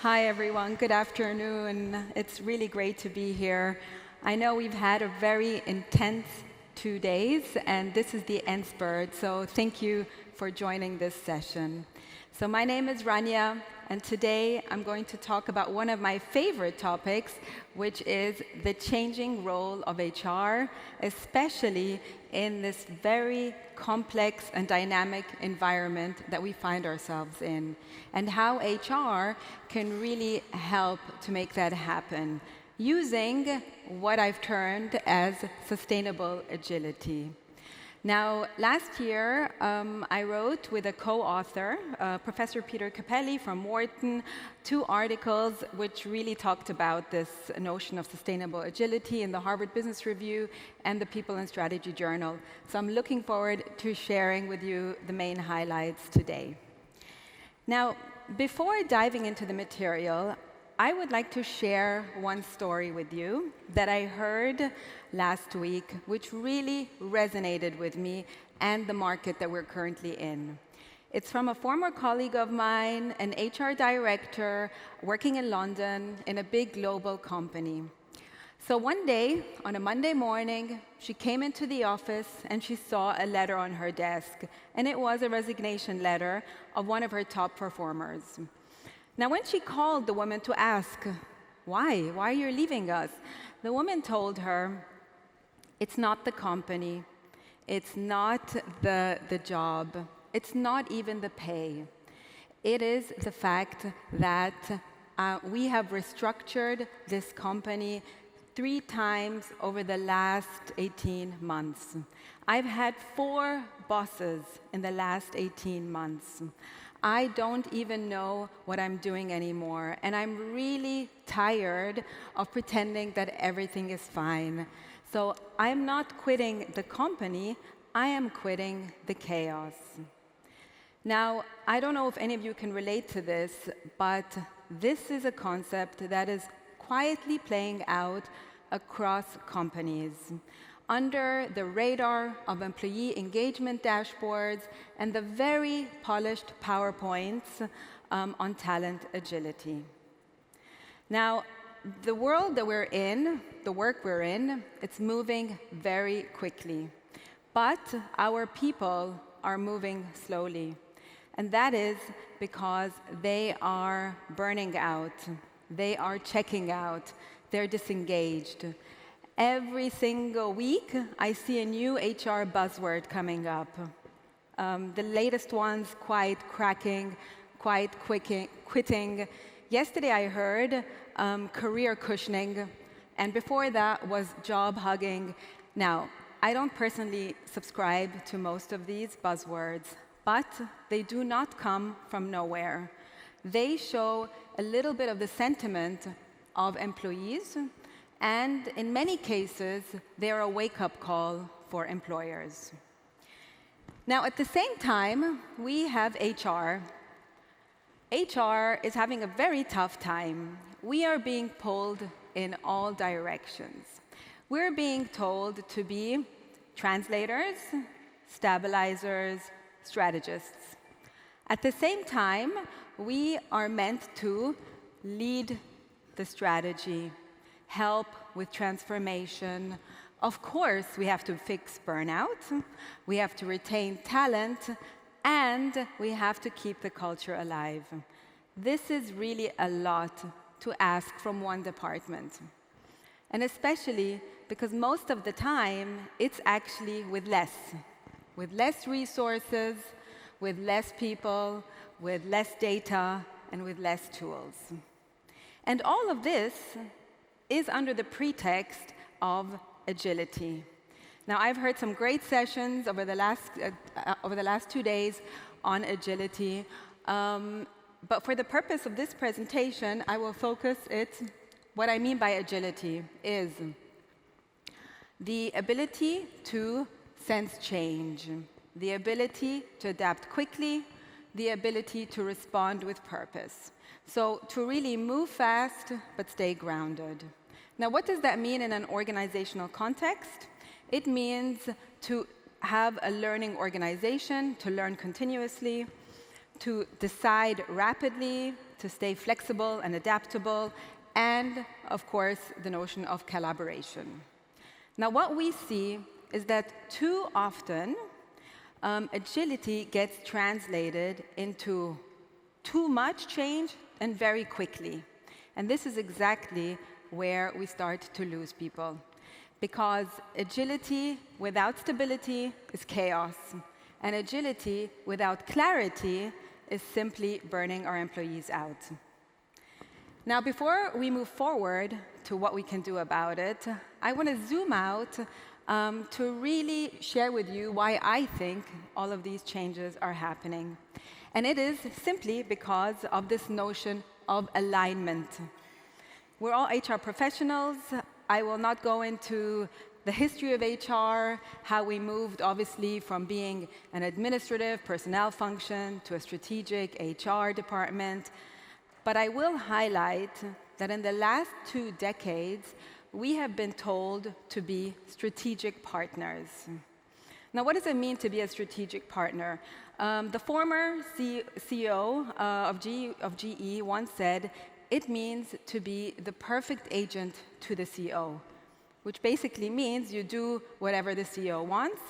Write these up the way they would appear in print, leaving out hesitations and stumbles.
Hi, everyone. Good afternoon. It's really great to be here. I know we've had a very intense 2 days, and this is the end spurt, so thank you for joining this session. So my name is Rania, and today I'm going to talk about one of my favorite topics, which is the changing role of HR, especially in this very complex and dynamic environment that we find ourselves in, and how HR can really help to make that happen, using what I've termed as sustainable agility. Now, last year, I wrote with a co-author, Professor Peter Capelli from Wharton, 2 articles which really talked about this notion of sustainable agility in the Harvard Business Review and the People and Strategy Journal. So I'm looking forward to sharing with you the main highlights today. Now, before diving into the material, I would like to share one story with you that I heard last week, which really resonated with me and the market that we're currently in. It's from a former colleague of mine, an HR director working in London in a big global company. So one day, on a Monday morning, she came into the office and she saw a letter on her desk, and it was a resignation letter of one of her top performers. Now, when she called the woman to ask, why are you leaving us? The woman told her, it's not the company, it's not the job, it's not even the pay. It is the fact that we have restructured this company 3 times over the last 18 months. I've had 4 bosses in the last 18 months. I don't even know what I'm doing anymore, and I'm really tired of pretending that everything is fine. So I'm not quitting the company, I am quitting the chaos. Now, I don't know if any of you can relate to this, but this is a concept that is quietly playing out across companies, under the radar of employee engagement dashboards and the very polished PowerPoints on talent agility. Now, the world that we're in, the work we're in, it's moving very quickly. But our people are moving slowly. And that is because they are burning out, they are checking out, they're disengaged. Every single week, I see a new HR buzzword coming up. The latest ones, quiet cracking, quiet quitting. Yesterday, I heard career cushioning, and before that was job hugging. Now, I don't personally subscribe to most of these buzzwords, but they do not come from nowhere. They show a little bit of the sentiment of employees, and in many cases, they are a wake-up call for employers. Now, at the same time, we have HR. HR is having a very tough time. We are being pulled in all directions. We're being told to be translators, stabilizers, strategists. At the same time, we are meant to lead the strategy, help with transformation. Of course, we have to fix burnout, we have to retain talent, and we have to keep the culture alive. This is really a lot to ask from one department. And especially because most of the time, it's actually with less resources, with less people, with less data, and with less tools. And all of this is under the pretext of agility. Now, I've heard some great sessions over the last 2 days on agility, but for the purpose of this presentation, I will focus what I mean by agility is the ability to sense change, the ability to adapt quickly, the ability to respond with purpose. So to really move fast, but stay grounded. Now, what does that mean in an organizational context? It means to have a learning organization, to learn continuously, to decide rapidly, to stay flexible and adaptable, and, of course, the notion of collaboration. Now, what we see is that too often, agility gets translated into too much change and very quickly. And this is exactly where we start to lose people. Because agility without stability is chaos. And agility without clarity is simply burning our employees out. Now, before we move forward to what we can do about it, I want to zoom out to really share with you why I think all of these changes are happening. And it is simply because of this notion of alignment. We're all HR professionals. I will not go into the history of HR, how we moved, obviously, from being an administrative personnel function to a strategic HR department. But I will highlight that in the last 2 decades, we have been told to be strategic partners. Now, what does it mean to be a strategic partner? The former CEO of GE once said, it means to be the perfect agent to the CEO, which basically means you do whatever the CEO wants,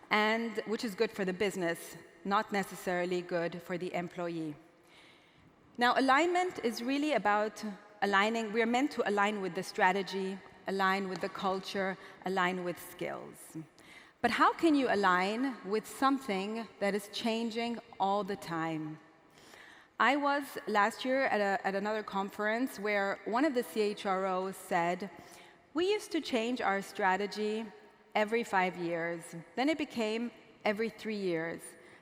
and which is good for the business, not necessarily good for the employee. Now, alignment is really about aligning. We are meant to align with the strategy, align with the culture, align with skills. But how can you align with something that is changing all the time? I was last year at another conference where one of the CHROs said, we used to change our strategy every 5 years. Then it became every 3 years,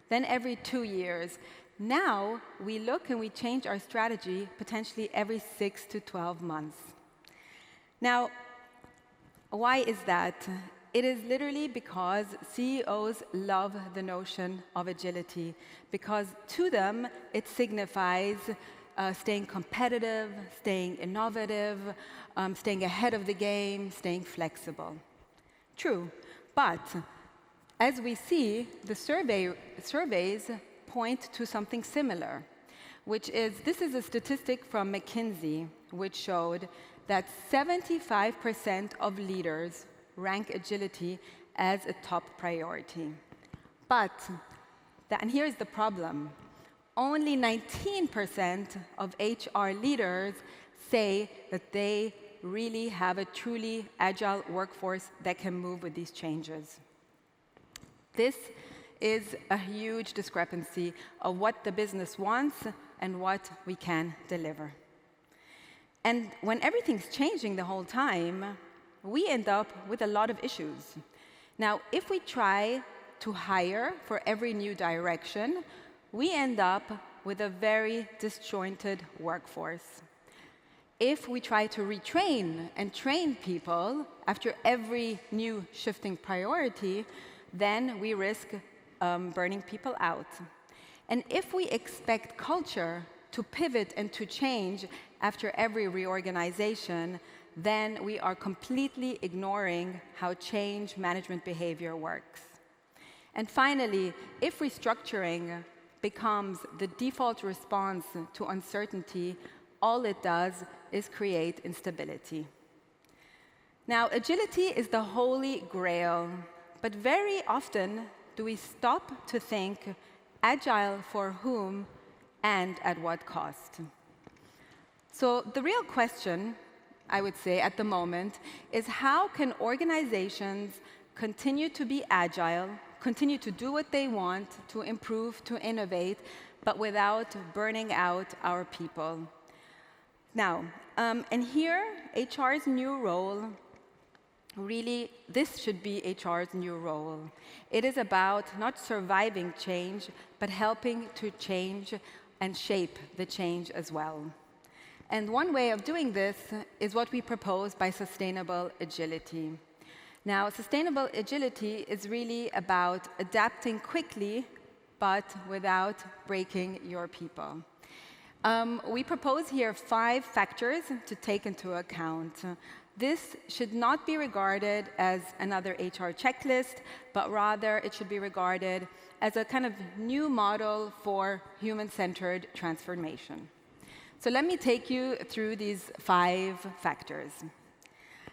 then every 2 years. Now we look and we change our strategy potentially every 6 to 12 months. Now, why is that? It is literally because CEOs love the notion of agility, because to them it signifies staying competitive, staying innovative, staying ahead of the game, staying flexible. True, but as we see, the surveys point to something similar, which is, this is a statistic from McKinsey, which showed that 75% of leaders rank agility as a top priority. But, and here's the problem, only 19% of HR leaders say that they really have a truly agile workforce that can move with these changes. This is a huge discrepancy of what the business wants and what we can deliver. And when everything's changing the whole time, we end up with a lot of issues. Now, if we try to hire for every new direction, we end up with a very disjointed workforce. If we try to retrain and train people after every new shifting priority, then we risk burning people out. And if we expect culture to pivot and to change after every reorganization, then we are completely ignoring how change management behavior works. And finally, if restructuring becomes the default response to uncertainty, all it does is create instability. Now, agility is the holy grail, but very often do we stop to think agile for whom and at what cost? So the real question, I would say, at the moment, is how can organizations continue to be agile, continue to do what they want, to improve, to innovate, but without burning out our people? Now, and here, HR's new role, really, this should be HR's new role. It is about not surviving change, but helping to change and shape the change as well. And one way of doing this is what we propose by sustainable agility. Now, sustainable agility is really about adapting quickly, but without breaking your people. We propose here 5 factors to take into account. This should not be regarded as another HR checklist, but rather it should be regarded as a kind of new model for human-centered transformation. So let me take you through these 5 factors.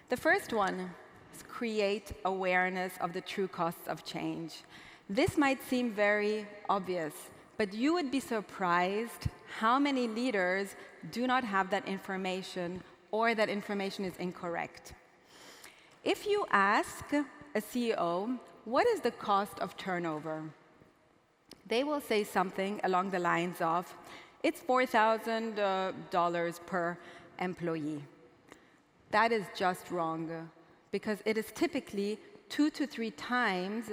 The first one is create awareness of the true costs of change. This might seem very obvious, but you would be surprised how many leaders do not have that information or that information is incorrect. If you ask a CEO, what is the cost of turnover? They will say something along the lines of, it's $4,000 per employee. That is just wrong, because it is typically 2 to 3 times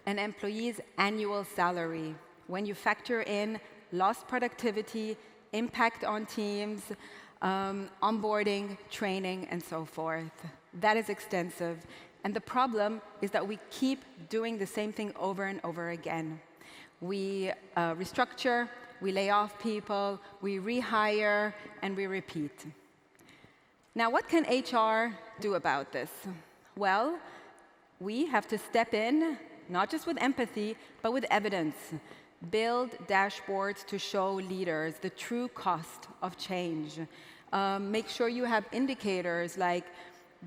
an employee's annual salary when you factor in lost productivity, impact on teams, onboarding, training, and so forth. That is extensive. And the problem is that we keep doing the same thing over and over again. We restructure, we lay off people, we rehire, and we repeat. Now, what can HR do about this? Well, we have to step in, not just with empathy, but with evidence. Build dashboards to show leaders the true cost of change. Make sure you have indicators like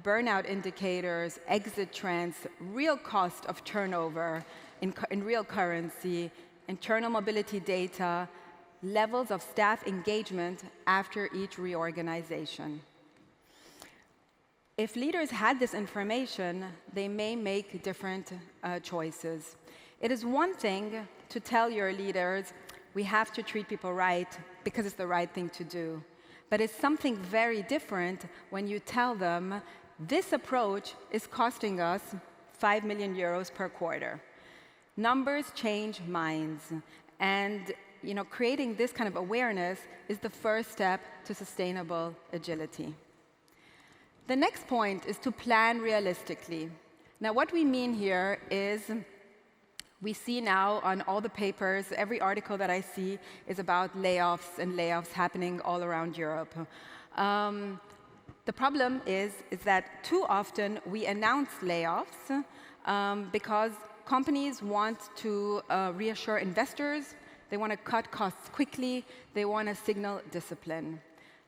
burnout indicators, exit trends, real cost of turnover in real currency, internal mobility data, levels of staff engagement after each reorganization. If leaders had this information, they may make different choices. It is one thing to tell your leaders, we have to treat people right because it's the right thing to do. But it's something very different when you tell them, this approach is costing us 5 million euros per quarter. Numbers change minds. And creating this kind of awareness is the first step to sustainable agility. The next point is to plan realistically. Now, what we mean here is we see now on all the papers, every article that I see is about layoffs and layoffs happening all around Europe. The problem is that too often we announce layoffs because companies want to reassure investors, they want to cut costs quickly, they want to signal discipline.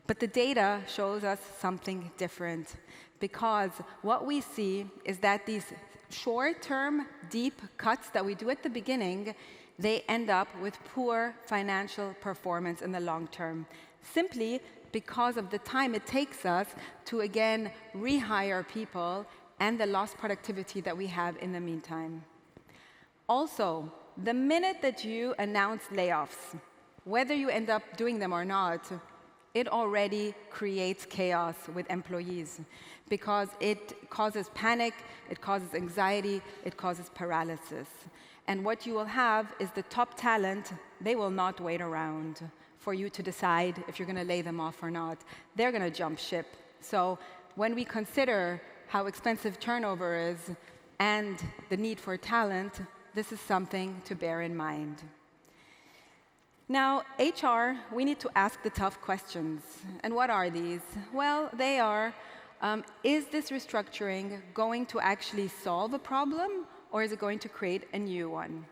But the data shows us something different, because what we see is that these short-term, deep cuts that we do at the beginning, they end up with poor financial performance in the long term, simply because of the time it takes us to, again, rehire people and the lost productivity that we have in the meantime. Also, the minute that you announce layoffs, whether you end up doing them or not, it already creates chaos with employees because it causes panic, it causes anxiety, it causes paralysis. And what you will have is the top talent, they will not wait around for you to decide if you're going to lay them off or not. They're going to jump ship. So when we consider how expensive turnover is and the need for talent, this is something to bear in mind. Now, HR, we need to ask the tough questions. And what are these? Well, they are, is this restructuring going to actually solve a problem, or is it going to create a new one?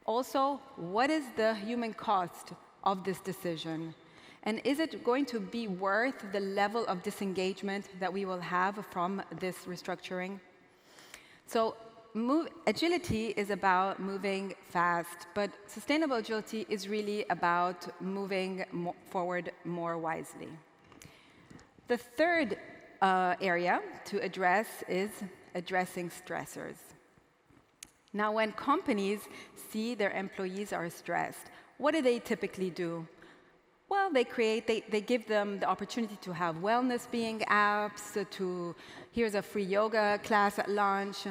Also, what is the human cost of this decision? And is it going to be worth the level of disengagement that we will have from this restructuring? So, agility is about moving fast, but sustainable agility is really about moving forward more wisely. The third area to address is addressing stressors. Now, when companies see their employees are stressed, what do they typically do? Well, they give them the opportunity to have wellness-being apps, here's a free yoga class at lunch.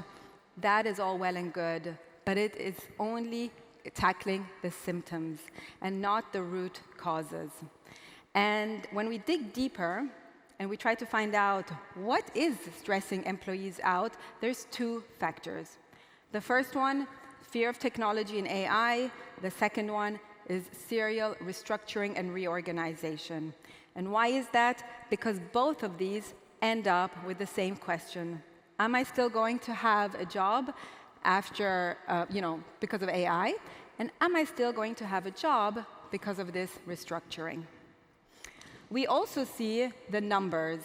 That is all well and good, but it is only tackling the symptoms and not the root causes. And when we dig deeper and we try to find out what is stressing employees out, there's 2 factors. The first one, fear of technology and AI. The second one is serial restructuring and reorganization. And why is that? Because both of these end up with the same question. Am I still going to have a job after, because of AI? And am I still going to have a job because of this restructuring? We also see the numbers.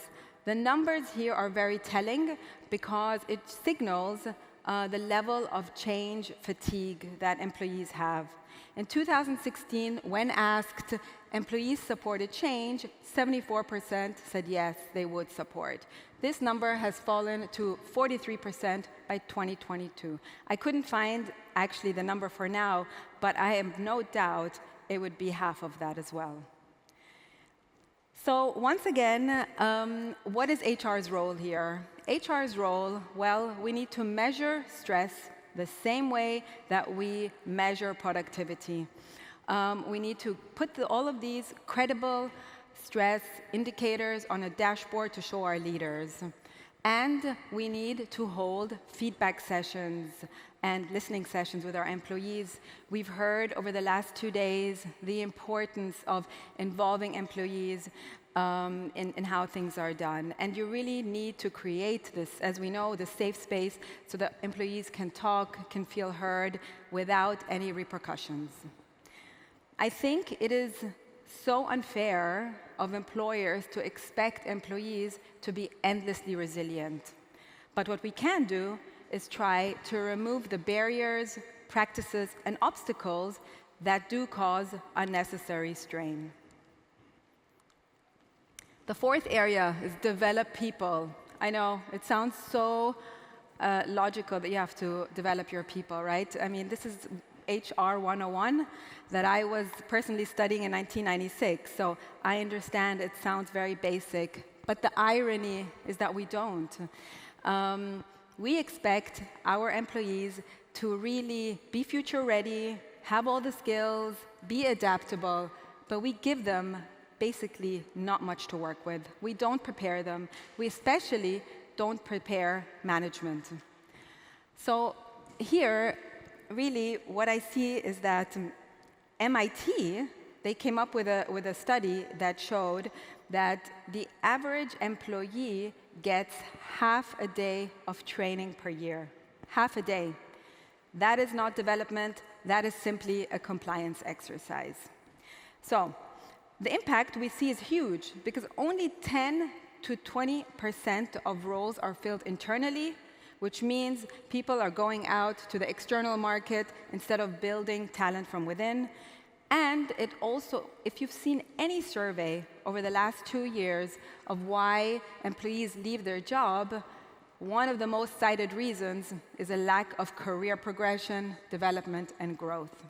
The numbers here are very telling because it signals the level of change fatigue that employees have. In 2016, when asked, employees supported change, 74% said yes, they would support. This number has fallen to 43% by 2022. I couldn't find actually the number for now, but I have no doubt it would be half of that as well. So once again, what is HR's role here? HR's role, well, we need to measure stress the same way that we measure productivity. We need to put all of these credible stress indicators on a dashboard to show our leaders. And we need to hold feedback sessions and listening sessions with our employees. We've heard over the last 2 days the importance of involving employees in how things are done. And you really need to create this, as we know, the safe space so that employees can talk, can feel heard without any repercussions. I think it is so unfair of employers to expect employees to be endlessly resilient. But what we can do is try to remove the barriers, practices, and obstacles that do cause unnecessary strain. The fourth area is develop people. I know, it sounds so logical that you have to develop your people, right? I mean, this is HR 101 that I was personally studying in 1996, so I understand it sounds very basic, but the irony is that we don't. We expect our employees to really be future ready, have all the skills, be adaptable, but we give them basically not much to work with. We don't prepare them. We especially don't prepare management. So here, really, what I see is that MIT, they came up with a study that showed that the average employee gets half a day of training per year. Half a day. That is not development, that is simply a compliance exercise. So, the impact we see is huge because only 10 to 20% of roles are filled internally, which means people are going out to the external market instead of building talent from within. And it also, if you've seen any survey over the last 2 years of why employees leave their job, one of the most cited reasons is a lack of career progression, development, and growth.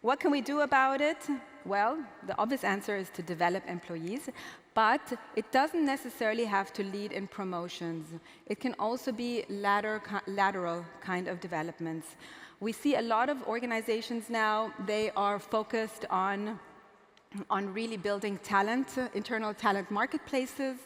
What can we do about it? Well, the obvious answer is to develop employees, but it doesn't necessarily have to lead in promotions. It can also be lateral kind of developments. We see a lot of organizations now, they are focused on really building talent, internal talent marketplaces,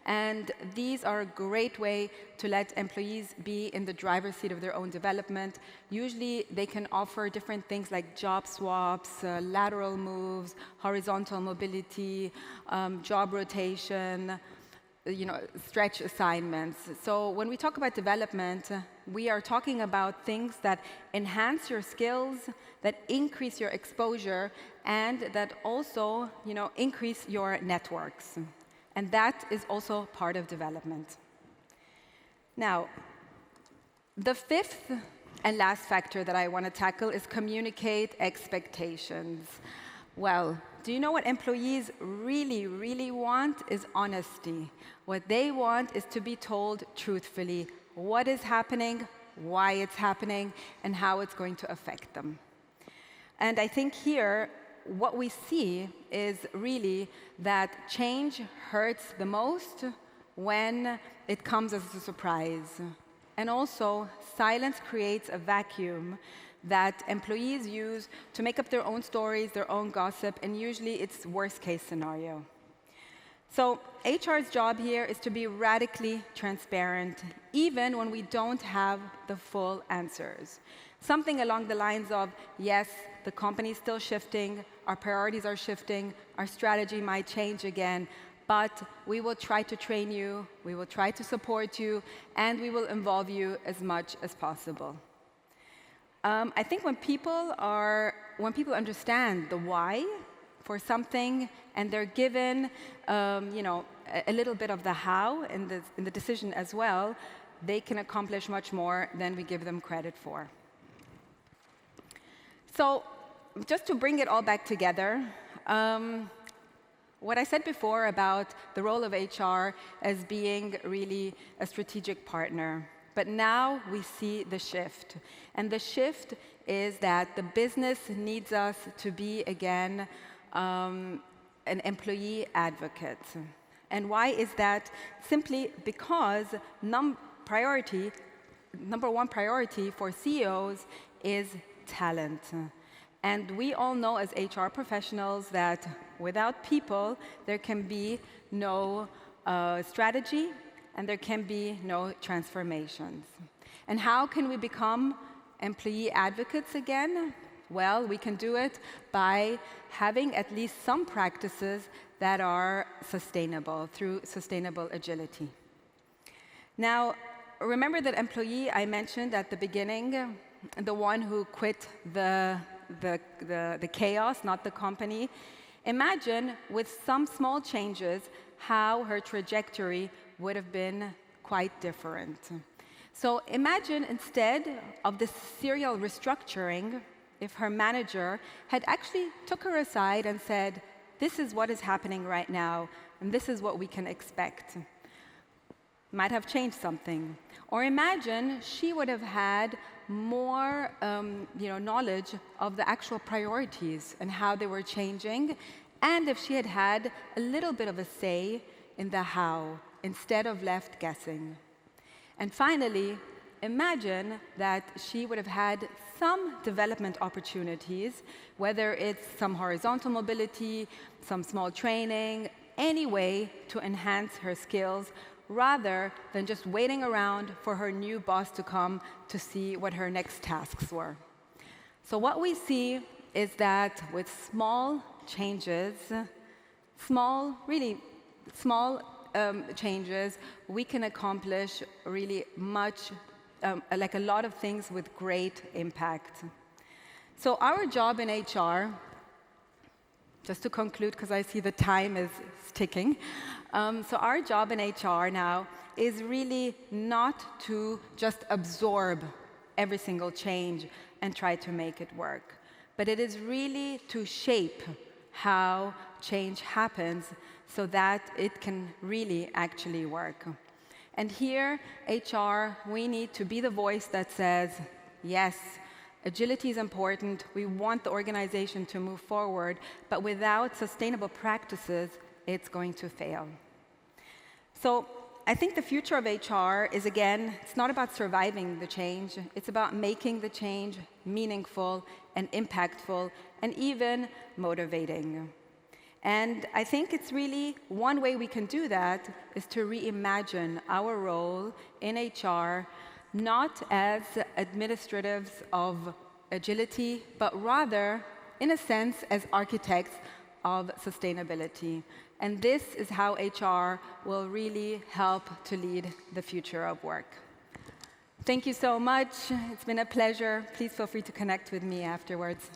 and these are a great way to let employees be in the driver's seat of their own development. Usually they can offer different things like job swaps, lateral moves, horizontal mobility, job rotation, stretch assignments. So when we talk about development, we are talking about things that enhance your skills, that increase your exposure, and that also, increase your networks. And that is also part of development. Now, the fifth and last factor that I want to tackle is communicate expectations. Well, do you know what employees really, really want is honesty. What they want is to be told truthfully what is happening, why it's happening, and how it's going to affect them. And I think here, what we see is really that change hurts the most when it comes as a surprise. And also, silence creates a vacuum that employees use to make up their own stories, their own gossip, and usually it's worst-case scenario. So HR's job here is to be radically transparent, even when we don't have the full answers. Something along the lines of, yes, the company is still shifting, our priorities are shifting, our strategy might change again, but we will try to train you, we will try to support you, and we will involve you as much as possible. I think when people understand the why for something and they're given a little bit of the how in the decision as well, they can accomplish much more than we give them credit for. So just to bring it all back together, what I said before about the role of HR as being really a strategic partner. But now we see the shift. And the shift is that the business needs us to be, again, an employee advocate. And why is that? Simply because number one priority for CEOs is talent. And we all know as HR professionals that without people, there can be no strategy and there can be no transformations. And how can we become employee advocates again? Well, we can do it by having at least some practices that are sustainable through sustainable agility. Now, remember that employee I mentioned at the beginning, the one who quit the chaos, not the company. Imagine with some small changes how her trajectory would have been quite different. So imagine instead of this serial restructuring, if her manager had actually took her aside and said, this is what is happening right now, and this is what we can expect. Might have changed something. Or imagine she would have had more knowledge of the actual priorities and how they were changing, and if she had had a little bit of a say in the how, instead of left guessing. And finally, imagine that she would have had some development opportunities, whether it's some horizontal mobility, some small training, any way to enhance her skills, rather than just waiting around for her new boss to come to see what her next tasks were. So what we see is that with small changes, really small changes, we can accomplish really much, like a lot of things with great impact. So our job in HR, just to conclude, because I see the time is ticking, so our job in HR now is really not to just absorb every single change and try to make it work, but it is really to shape how change happens so that it can really actually work. And here, HR, we need to be the voice that says, yes, agility is important, we want the organization to move forward, but without sustainable practices, it's going to fail. So I think the future of HR is, again, it's not about surviving the change, it's about making the change meaningful and impactful and even motivating. And I think it's really one way we can do that is to reimagine our role in HR, not as administrators of agility, but rather, in a sense, as architects of sustainability. And this is how HR will really help to lead the future of work. Thank you so much. It's been a pleasure. Please feel free to connect with me afterwards.